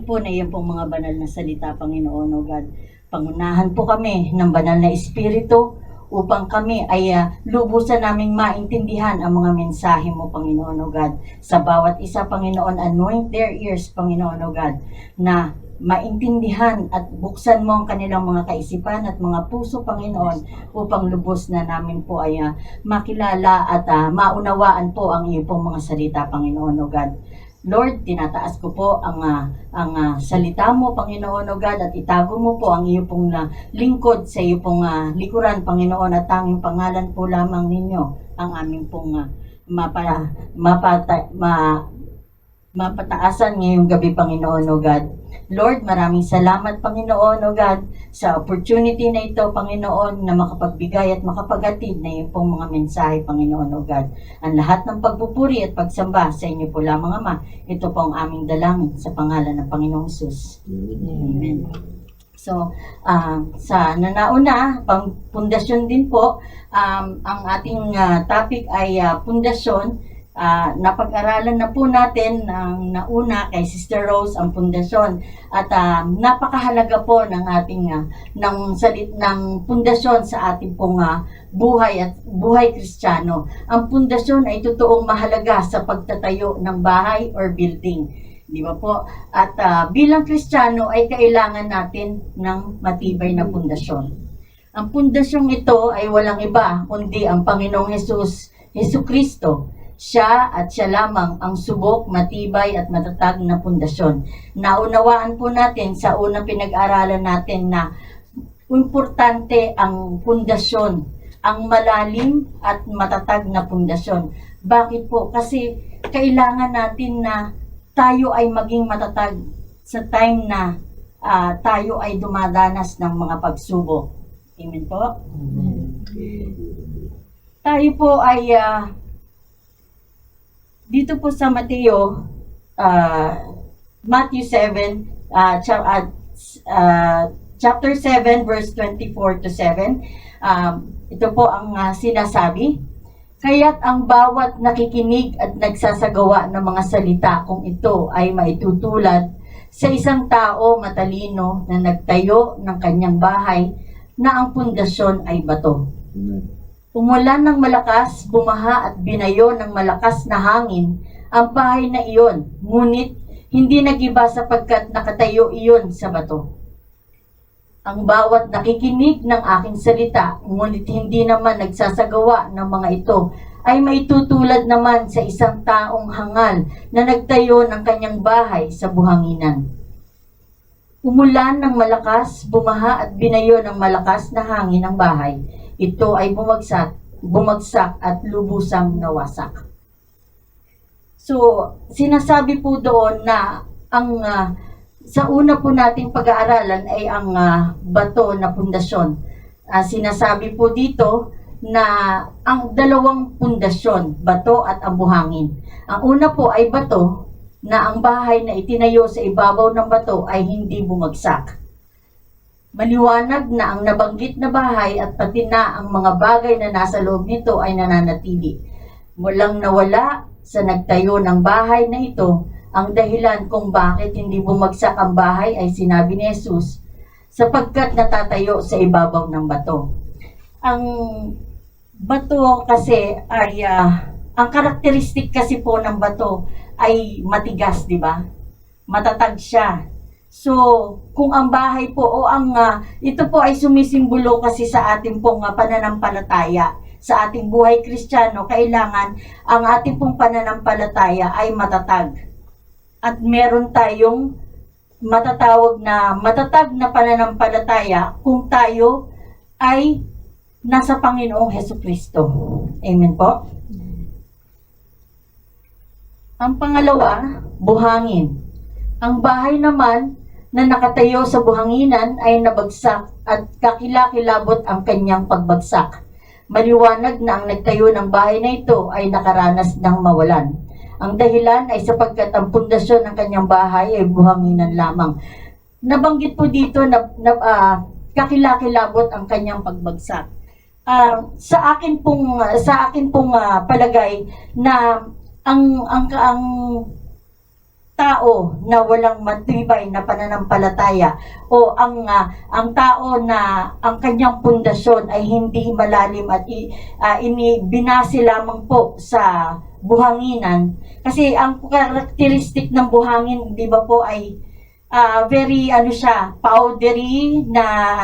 po na iyon pong mga banal na salita, Panginoon, O God. Pangunahan po kami ng banal na Espiritu upang kami ay lubusan naming maintindihan ang mga mensahe mo, Panginoon, O God. Sa bawat isa, Panginoon, anoint their ears, Panginoon, O God, na maintindihan at buksan mo ang kanilang mga kaisipan at mga puso, Panginoon, upang lubos na namin po ay makilala at maunawaan po ang iyong pong mga salita, Panginoon, O God. Lord, tinataas ko po ang salita mo, Panginoon, O God, at itago mo po ang iyong pong lingkod sa iyong pong likuran, Panginoon, at tanging pangalan po lamang ninyo ang aming pong mapataasan ngayong gabi, Panginoon, O God. Lord, maraming salamat, Panginoon, O God, sa opportunity na ito, Panginoon, na makapagbigay at makapaghatid na iyong pong mga mensahe, Panginoon, O God. Ang lahat ng pagpupuri at pagsamba sa inyo po lamang, Ama. Ito po ang aming dalangin sa pangalan ng Panginoong Hesus. Amen. So, sa nanauna, pang pundasyon din po, ang ating topic ay pundasyon. Napag-aralan na po natin ang nauna kay Sister Rose ang pundasyon at napakahalaga po ng ating ng pundasyon sa ating pong buhay at buhay Kristiyano. Ang pundasyon ay totoong mahalaga sa pagtatayo ng bahay or building, di ba po? At bilang Kristiyano ay kailangan natin ng matibay na pundasyon. Ang pundasyong ito ay walang iba kundi ang Panginoong Jesucristo. Siya at siya lamang ang subok, matibay at matatag na pundasyon. Naunawaan po natin sa unang pinag-aralan natin na importante ang pundasyon, ang malalim at matatag na pundasyon. Bakit po? Kasi kailangan natin na tayo ay maging matatag sa time na tayo ay dumadanas ng mga pagsubok. Amen po? Tayo po ay dito po sa Mateo, Matthew 7, chapter 7, verse 24 to 7, ito po ang sinasabi. Kaya't ang bawat nakikinig at nagsasagawa ng mga salita kung ito ay maitutulad sa isang tao matalino na nagtayo ng kanyang bahay na ang pundasyon ay bato. Umulan ng malakas, bumaha at binayo ng malakas na hangin ang bahay na iyon, ngunit hindi nagiba sapagkat nakatayo iyon sa bato. Ang bawat nakikinig ng aking salita, ngunit hindi naman nagsasagawa ng mga ito, ay maitutulad naman sa isang taong hangal na nagtayo ng kanyang bahay sa buhanginan. Umulan ng malakas, bumaha at binayo ng malakas na hangin ang bahay. Ito ay bumagsak at lubusang nawasak. So, sinasabi po doon na ang sa una po nating pag-aaralan ay ang bato na pundasyon. Sinasabi po dito na ang dalawang pundasyon, bato at ang buhangin. Ang una po ay bato na ang bahay na itinayo sa ibabaw ng bato ay hindi bumagsak. Maliwanag na ang nabanggit na bahay at pati na ang mga bagay na nasa loob nito ay nananatili. Walang nawala sa nagtayo ng bahay na ito. Ang dahilan kung bakit hindi bumagsak ang bahay ay sinabi ni Jesus, sapagkat natatayo sa ibabaw ng bato. Ang bato kasi ay, ang karakteristik kasi po ng bato ay matigas, di ba? Matatag siya. So, kung ang bahay po o ito po ay sumisimbolo kasi sa ating pong pananampalataya, sa ating buhay Kristiyano, kailangan ang ating pong pananampalataya ay matatag. At meron tayong matatawag na matatag na pananampalataya kung tayo ay nasa Panginoong Jesucristo. Amen po? Ang pangalawa, buhangin. Ang bahay naman na nakatayo sa buhanginan ay nabagsak at kakilakilabot ang kanyang pagbagsak. Maliwanag na ang nagtayo ng bahay na ito ay nakaranas ng mawalan. Ang dahilan ay sapagkat ang pundasyon ng kanyang bahay ay buhanginan lamang. Nabanggit po dito na kakilakilabot ang kanyang pagbagsak. Sa akin pong palagay na ang tao na walang matibay na pananampalataya o ang tao na ang kanyang pundasyon ay hindi malalim at binase lamang po sa buhanginan, kasi ang characteristic ng buhangin, di ba po, ay very powdery na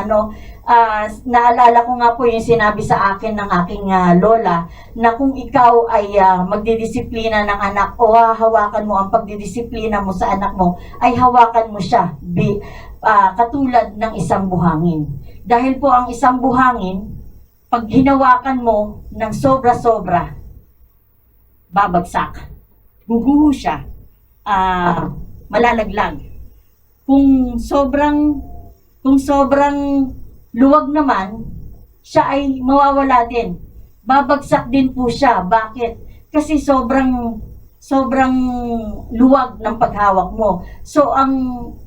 naalala ko nga po yung sinabi sa akin ng aking lola, na kung ikaw ay magdidisiplina ng anak o hahawakan mo ang pagdidisiplina mo sa anak mo, ay hawakan mo siya katulad ng isang buhangin. Dahil po ang isang buhangin, pag hinawakan mo ng sobra-sobra, babagsak, guguho siya, malalaglag. Kung sobrang luwag naman, siya ay mawawala din. Babagsak din po siya. Bakit? Kasi sobrang luwag ng paghawak mo. So, ang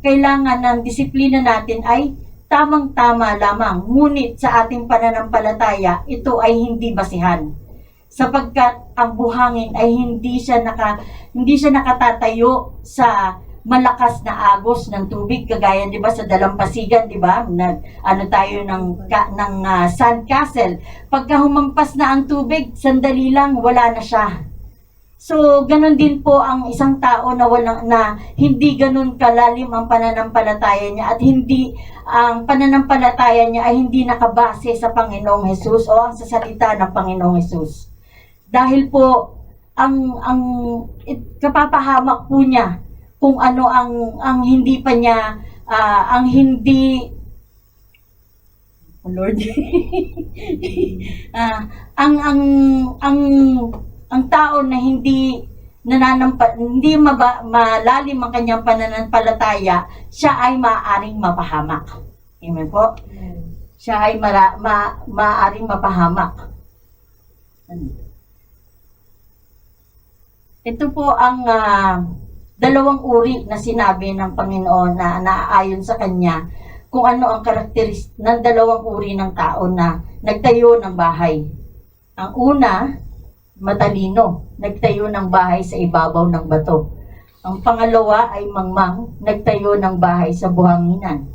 kailangan ng disiplina natin ay tamang-tama lamang. Ngunit sa ating pananampalataya, ito ay hindi basihan. Sapagkat ang buhangin ay hindi siya nakatatayo sa malakas na agos ng tubig, kagaya, di ba, sa dalampasigan, di ba, tayo ng sand castle. Pagka humampas na ang tubig, sandali lang, wala na siya. So, ganun din po ang isang tao na hindi ganun kalalim ang pananampalataya niya, at ang pananampalataya niya ay hindi nakabase sa Panginoong Hesus o sa salita ng Panginoong Hesus. Dahil po, kapapahamak po niya kung ano ang hindi pa niya, Lord, ang tao na hindi malalim ang kanyang pananampalataya, siya ay maaaring mapahamak. Amen po? Siya ay maaaring mapahamak. Ito po ang dalawang uri na sinabi ng Panginoon na naaayon sa Kanya kung ano ang karakteristik ng dalawang uri ng tao na nagtayo ng bahay. Ang una, matalino, nagtayo ng bahay sa ibabaw ng bato. Ang pangalawa ay mangmang, nagtayo ng bahay sa buhanginan.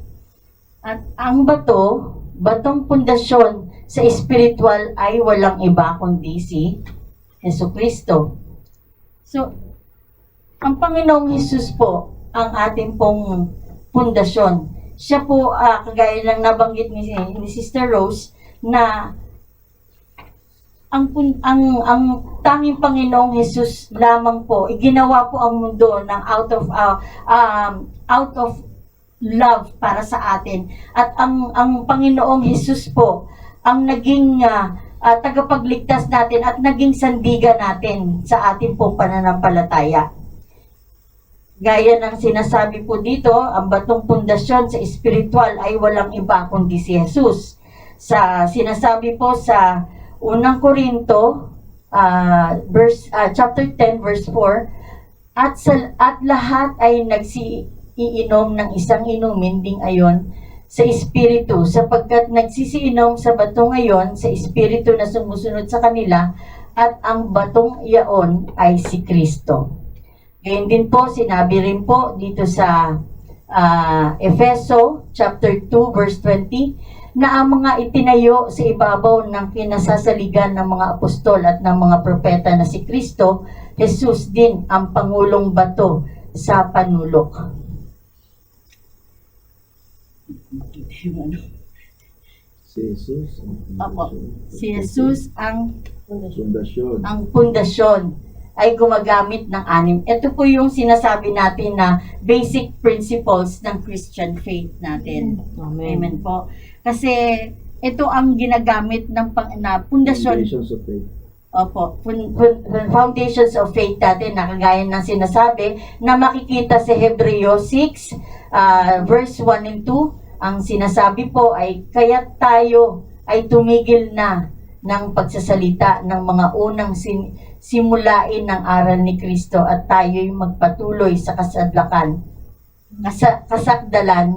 At ang batong pundasyon sa espiritual ay walang iba kundi si Jesucristo. So, ang Panginoong Hesus po ang ating pong pundasyon. Siya po, kagaya ng nabanggit ni Sister Rose, na ang tanging Panginoong Hesus lamang po, iginawa po ang mundo ng out of love para sa atin. At ang Panginoong Hesus po ang naging tagapagligtas natin at naging sandigan natin sa ating pong pananampalataya. Gaya ng sinasabi po dito, ang batong pundasyon sa espiritual ay walang iba kundi si Jesus. Sinasabi po sa unang Korinto, chapter 10, verse 4, at lahat ay nagsiinom ng isang inumin ding ayon sa espiritu, sapagkat nagsisiinom sa batong ayon sa espiritu na sumusunod sa kanila, at ang batong iyon ay si Kristo. Ngayon din po, sinabi rin po dito sa Efeso chapter 2 verse 20 na ang mga itinayo sa ibabaw ng kinasasaligan ng mga apostol at ng mga propeta na si Kristo, Jesus din ang pangulong bato sa panulok. Si Jesus ang pundasyon ay gumagamit ng 6. Ito po yung sinasabi natin na basic principles ng Christian faith natin. Amen. Amen po. Kasi ito ang ginagamit ng pundasyon. Foundations of faith. Opo, foundations of faith natin, na kagaya ng sinasabi na makikita sa Hebreo 6 verse 1 and 2. Ang sinasabi po ay kaya't tayo ay tumigil na ng pagsasalita ng mga unang simulain ng aral ni Kristo, at tayo'y magpatuloy sa kasakdalan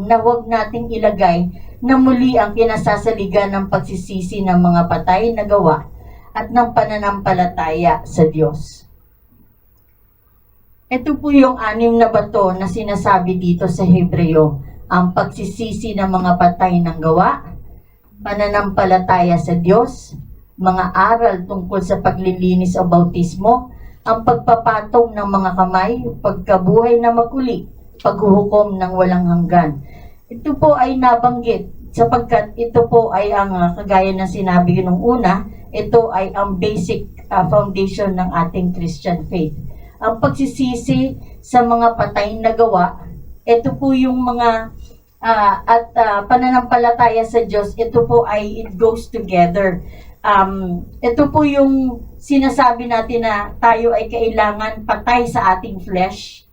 na huwag nating ilagay na muli ang kinasasaligan ng pagsisisi ng mga patay na gawa at ng pananampalataya sa Diyos. Ito po yung 6 na bato na sinasabi dito sa Hebreo. Ang pagsisisi ng mga patay ng gawa, pananampalataya sa Diyos, mga aral tungkol sa paglilinis o bautismo, ang pagpapatong ng mga kamay, pagkabuhay na maguli, paghuhukom ng walang hanggan. Ito po ay nabanggit sapagkat ito po ay ang kagaya ng sinabi nung una, ito ay ang basic foundation ng ating Christian faith. Ang pagsisisi sa mga patay na gawa, ito po yung mga pananampalataya sa Diyos, ito po ay it goes together. Ito po yung sinasabi natin na tayo ay kailangan patay sa ating flesh.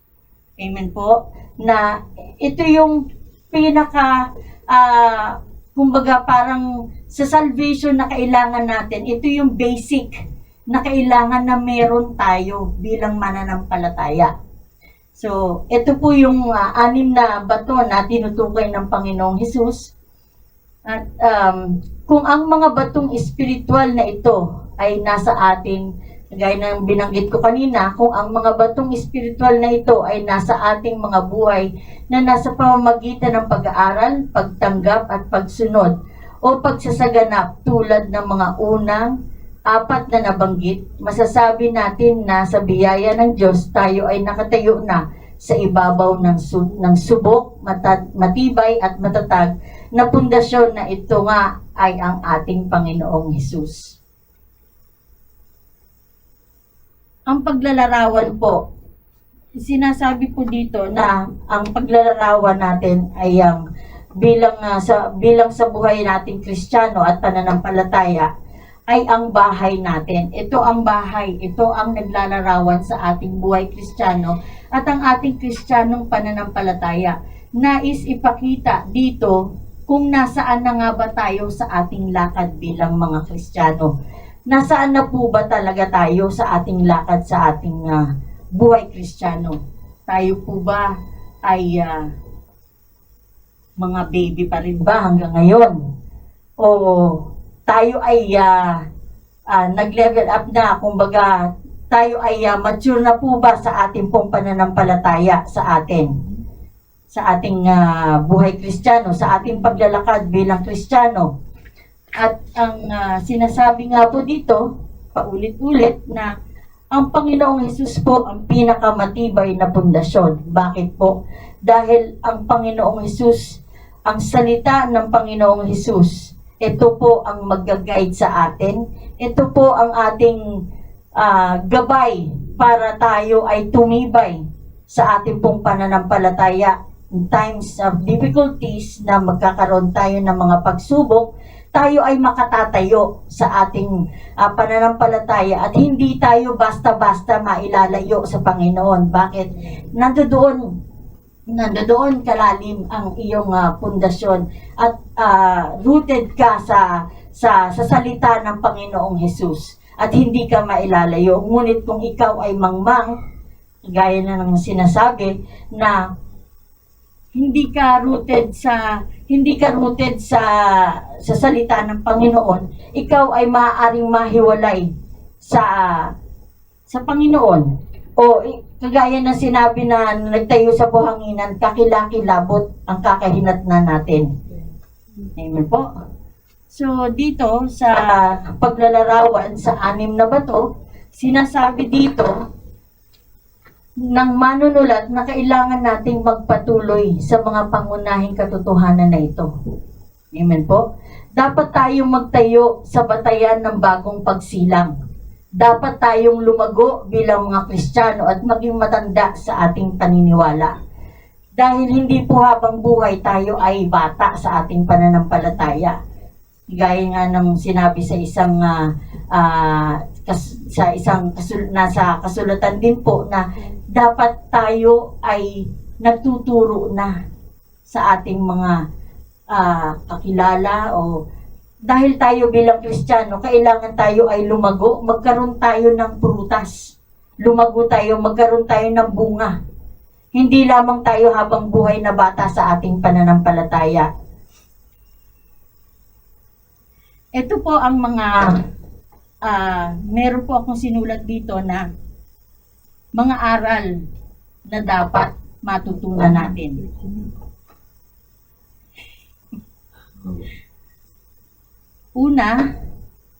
Amen po. Na ito yung pinaka, kumbaga parang sa salvation na kailangan natin, ito yung basic na kailangan na meron tayo bilang mananampalataya. So, ito po yung 6 na bato na tinutukoy ng Panginoong Hesus. At kung ang mga batong espiritual na ito ay nasa atin, gaya ng binanggit ko kanina, kung ang mga batong espiritual na ito ay nasa ating mga buhay na nasa pamamagitan ng pag-aaral, pagtanggap at pagsunod o pagsasaganap tulad ng mga unang 4 na nabanggit, masasabi natin na sa biyaya ng Diyos tayo ay nakatayo na sa ibabaw ng subok, matibay at matatag na pundasyon na ito nga ay ang ating Panginoong Hesus. Ang paglalarawan po, sinasabi po dito na ang paglalarawan natin ay bilang sa buhay nating Kristiyano at pananampalataya ay ang bahay natin. Ito ang bahay, ito ang naglalarawan sa ating buhay Kristiyano at ang ating Kristiyanong pananampalataya. Nais ipakita dito kung nasaan na nga ba tayo sa ating lakad bilang mga Kristiyano. Nasaan na po ba talaga tayo sa ating lakad sa ating buhay Kristiyano? Tayo po ba ay mga baby pa rin ba hanggang ngayon? O tayo ay nag-level up na, kumbaga tayo ay mature na po ba sa ating pong pananampalataya sa ating buhay Kristiyano, sa ating paglalakad bilang Kristiyano. At ang sinasabi nga po dito, paulit-ulit, na ang Panginoong Hesus po ang pinakamatibay na pundasyon. Bakit po? Dahil ang Panginoong Hesus, ang salita ng Panginoong Hesus, ito po ang mag-guide sa atin. Ito po ang ating gabay para tayo ay tumibay sa ating pong pananampalataya. In times of difficulties na magkakaroon tayo ng mga pagsubok, tayo ay makatatayo sa ating pananampalataya at hindi tayo basta-basta mailalayo sa Panginoon. Bakit? Nandoon kalalim ang iyong pundasyon at rooted ka sa salita ng Panginoong Hesus at hindi ka mailalayo. Ngunit kung ikaw ay mangmang, gaya na ng sinasabi na hindi ka rooted sa salita ng Panginoon, ikaw ay maaaring mahiwalay sa Panginoon. O kagaya ng sinabi na nagtayo sa buhanginan, kakilakilabot ang kakahinatnan natin. Amen po. So dito sa paglalarawan sa 6 na bato, sinasabi dito ng manunulat na kailangan nating magpatuloy sa mga pangunahing katotohanan na ito. Amen po. Dapat tayong magtayo sa batayan ng bagong pagsilang. Dapat tayong lumago bilang mga Kristiyano at maging matanda sa ating paniniwala. Dahil hindi po habang buhay tayo ay bata sa ating pananampalataya. Gaya nga ng sinabi sa nasa kasulatan din po na dapat tayo ay nagtuturo na sa ating mga kakilala o dahil tayo bilang Kristiyano, kailangan tayo ay lumago, magkaroon tayo ng prutas. Lumago tayo, magkaroon tayo ng bunga. Hindi lamang tayo habang buhay na bata sa ating pananampalataya. Ito po ang mga, meron po akong sinulat dito na mga aral na dapat matutunan natin. Una,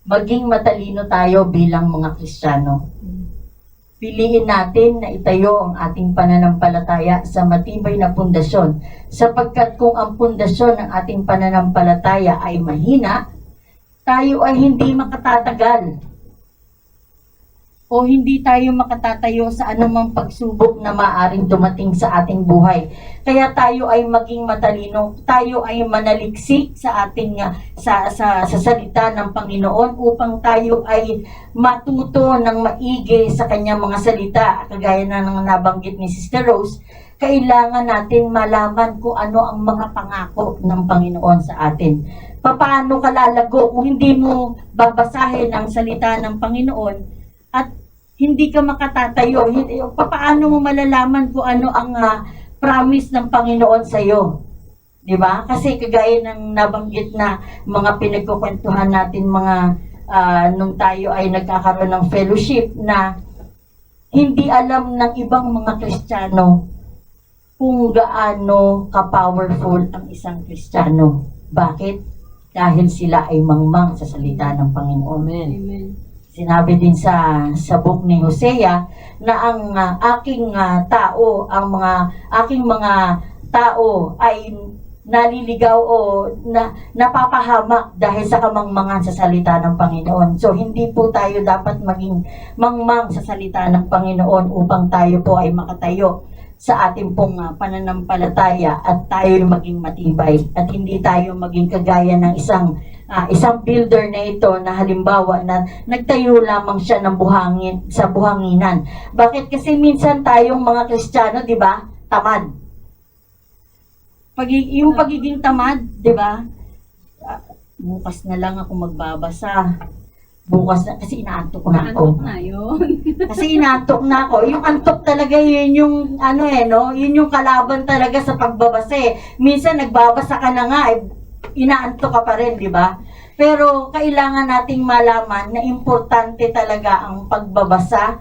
maging matalino tayo bilang mga Kristiyano. Piliin natin na itayo ang ating pananampalataya sa matibay na pundasyon, sapagkat kung ang pundasyon ng ating pananampalataya ay mahina, tayo ay hindi makatatagal o hindi tayo makatatayo sa anumang pagsubok na maaring dumating sa ating buhay. Kaya tayo ay maging matalino, tayo ay manaliksik sa ating sa salita ng Panginoon upang tayo ay matuto ng maigi sa kanyang mga salita. Kagaya na ng nabanggit ni Sister Rose, kailangan natin malaman kung ano ang mga pangako ng Panginoon sa atin. Paano ka lalago kung hindi mo babasahin ang salita ng Panginoon at hindi ka makatatayo? Paano mo malalaman kung ano ang promise ng Panginoon sa iyo? 'Di ba? Kasi kagaya ng nabanggit na mga pinagkukwentuhan natin nung tayo ay nagkakaroon ng fellowship, na hindi alam ng ibang mga Kristiyano kung gaano ka-powerful ang isang Kristiyano. Bakit? Dahil sila ay mangmang sa salita ng Panginoon. Amen. Sinabi din sa book ni Hosea na ang aking mga tao ay naliligaw o napapahamak dahil sa kamangmangan sa salita ng Panginoon. So hindi po tayo dapat maging mangmang sa salita ng Panginoon upang tayo po ay makatayo sa ating pong pananampalataya at tayo maging matibay at hindi tayo maging kagaya ng isang builder na ito na halimbawa na nagtayo lamang siya ng buhanginan. Bakit? Kasi minsan tayong mga Kristiyano, 'di ba? Tamad. Yung pagiging tamad, 'di ba? Bukas na lang ako magbabasa. Bukas na, kasi inaantok na ako. Antok na yun. Kasi inaantok na ako. Yung antok talaga, yun yung yun yung kalaban talaga sa pagbabasa eh. Minsan nagbabasa ka na nga, inaantok ka pa rin, di ba? Pero kailangan nating malaman na importante talaga ang pagbabasa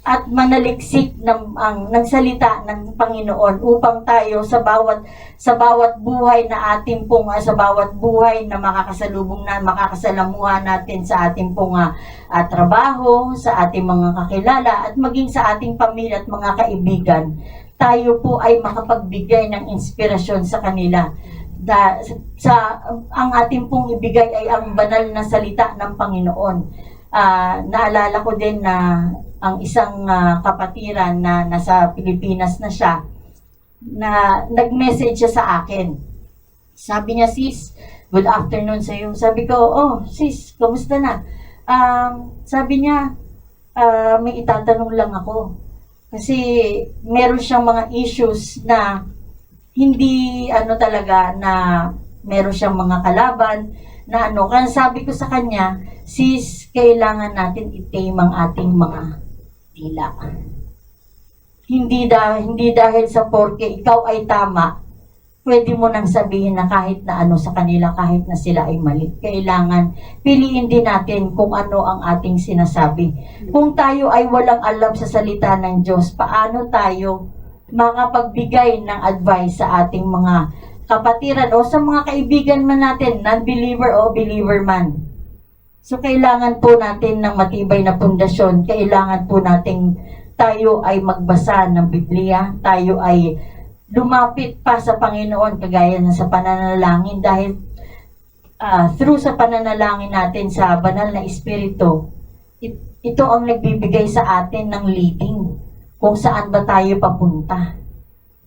at manaliksik ng salita ng Panginoon upang tayo sa bawat buhay na ating pong sa bawat buhay na makakasalamuha natin sa ating pong trabaho, sa ating mga kakilala at maging sa ating pamilya at mga kaibigan, tayo po ay makapagbigay ng inspirasyon sa kanila. Ang ating pong ibigay ay ang banal na salita ng Panginoon. Naalala ko din na ang isang kapatiran na nasa Pilipinas na siya, na nag-message siya sa akin. Sabi niya, "Sis, good afternoon sa iyo." Sabi ko, "Oh, sis, kamusta na?" Sabi niya, "May itatanong lang ako." Kasi meron siyang mga issues na hindi talaga, na meron siyang mga kalaban na Kaya sabi ko sa kanya, "Sis, kailangan natin i-tame ang ating mga dila. Hindi dahil sa porke ikaw ay tama, pwede mo nang sabihin na kahit na ano sa kanila, kahit na sila ay mali." Kailangan piliin din natin kung ano ang ating sinasabi. Kung tayo ay walang alam sa salita ng Diyos, paano tayo makapagbigay ng advice sa ating mga kapatiran o sa mga kaibigan man natin, non-believer o believer man? So, kailangan po natin ng matibay na pundasyon. Kailangan po nating tayo ay magbasa ng Biblia. Tayo ay lumapit pa sa Panginoon kagaya na sa pananalangin. Dahil through sa pananalangin natin sa banal na Espiritu, ito ang nagbibigay sa atin ng leading kung saan ba tayo papunta.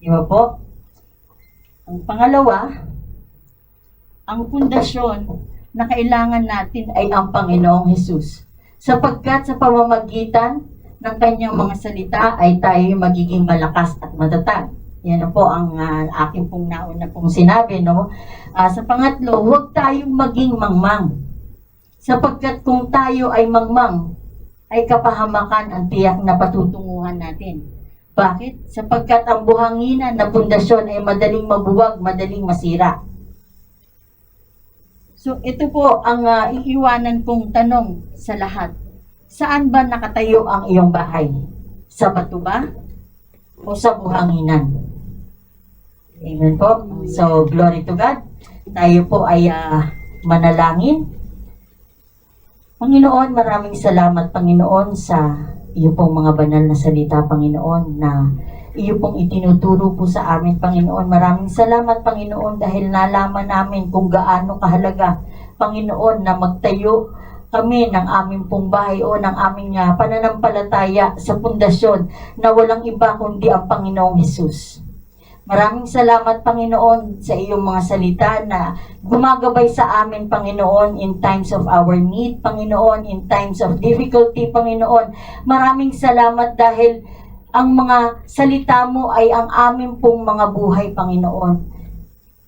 Di ba po? Ang pangalawa, ang pundasyon na kailangan natin ay ang Panginoong Hesus. Sapagkat sa pamamagitan ng kanyang mga salita ay tayo magiging malakas at matatag. Yan po ang aking pong nauna pong sinabi. No? Sa pangatlo, huwag tayong maging mangmang. Sapagkat kung tayo ay mangmang, ay kapahamakan ang tiyak na patutunguhan natin. Bakit? Sapagkat ang buhanginan na pundasyon ay madaling mabuwag, madaling masira. So, ito po ang iiwanan kong tanong sa lahat. Saan ba nakatayo ang iyong bahay? Sa bato ba? o sa buhanginan. Amen po. So, glory to God. Tayo po ay manalangin. Panginoon, maraming salamat, Panginoon, sa iyo pong mga banal na salita, Panginoon, na iyo pong itinuturo po sa amin, Panginoon. Maraming salamat, Panginoon, dahil nalaman namin kung gaano kahalaga, Panginoon, na magtayo kami ng aming pong bahay o ng aming pananampalataya sa pundasyon na walang iba kundi ang Panginoong Hesus. Maraming salamat, Panginoon, sa iyong mga salita na gumagabay sa amin, Panginoon, in times of our need, Panginoon, in times of difficulty, Panginoon. Maraming salamat dahil ang mga salita mo ay ang amin pong mga buhay, Panginoon.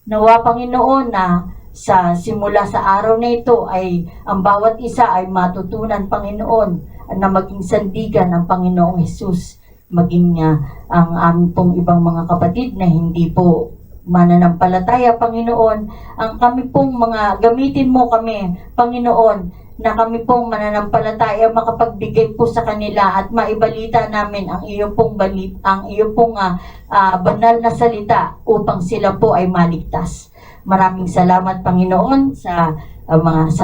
Nawa, Panginoon, na sa simula sa araw na ito ay ang bawat isa ay matutunan, Panginoon, na maging sandigan ng Panginoong Hesus. Maging ang aming pong ibang mga kapatid na hindi po mananampalataya, Panginoon, ang kami pong mga, gamitin mo kami, Panginoon, na kami pong mananampalataya makapagbigay po sa kanila at maibalita namin ang iyong pong banal na salita upang sila po ay maligtas. Maraming salamat, Panginoon, sa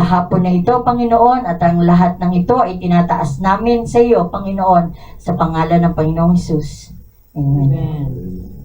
hapon na ito, Panginoon, at ang lahat ng ito ay tinataas namin sa iyo, Panginoon, sa pangalan ng Panginoong Hesus. Amen. Amen.